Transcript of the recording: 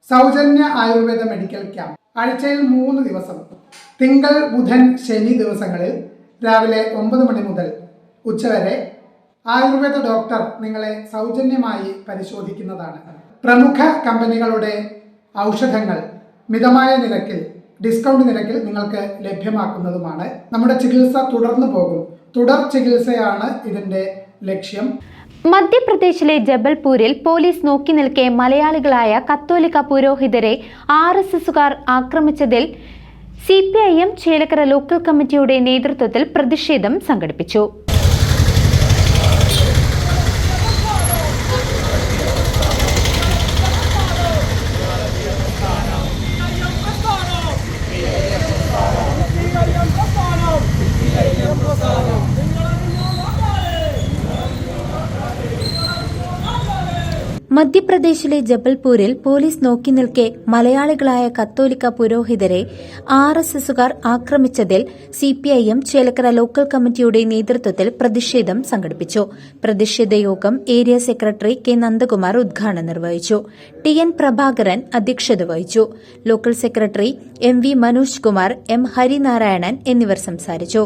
സൗജന്യ Ayurveda medical camp ആഴ്ചയിൽ 3 ദിവസം തിങ്കൾ, ബുധൻ, ശനി ദിവസങ്ങളിൽ രാവിലെ 9 മണി മുതൽ ഉച്ചവരെ ആയുർവേദ ഡോക്ടർ നിങ്ങളെ സൗജന്യമായി പരിശോധിക്കുന്നതാണ്. പ്രമുഖ കമ്പനികളുടെ ഔഷധങ്ങൾ മിതമായ നിരക്കിൽ, ഡിസ്കൗണ്ട് നിരക്കിൽ നിങ്ങൾക്ക് ലഭ്യമാക്കുന്നതുമാണ്. നമ്മുടെ ചികിത്സ തുടർന്നു പോകും. തുടർ ചികിത്സയാണ് ഇതിന്റെ ലക്ഷ്യം. മധ്യപ്രദേശിലെ ജബൽപൂരിൽ പോലീസ് നോക്കി നിൽക്കെ മലയാളികളായ കത്തോലിക്ക പുരോഹിതരെ RSSുകാർ ആക്രമിച്ചതിൽ CPIM ചേലക്കര ലോക്കൽ കമ്മിറ്റിയുടെ നേതൃത്വത്തിൽ പ്രതിഷേധം സംഘടിപ്പിച്ചു. മധ്യപ്രദേശിലെ ജബൽപൂരിൽ പോലീസ് നോക്കി നിൽക്കെ മലയാളികളായ കത്തോലിക്ക പുരോഹിതരെ RSSുകാർ ആക്രമിച്ചതിൽ CPIM ചേലക്കര ലോക്കൽ കമ്മിറ്റിയുടെ നേതൃത്വത്തിൽ പ്രതിഷേധം സംഘടിപ്പിച്ചു. പ്രതിഷേധ യോഗം ഏരിയ സെക്രട്ടറി K. നന്ദകുമാർ ഉദ്ഘാടനം നിർവഹിച്ചു. TN പ്രഭാകരൻ അധ്യക്ഷത വഹിച്ചു. Local secretary MV Manoj Kumar, M. Harinarayanan എന്നിവർ സംസാരിച്ചു.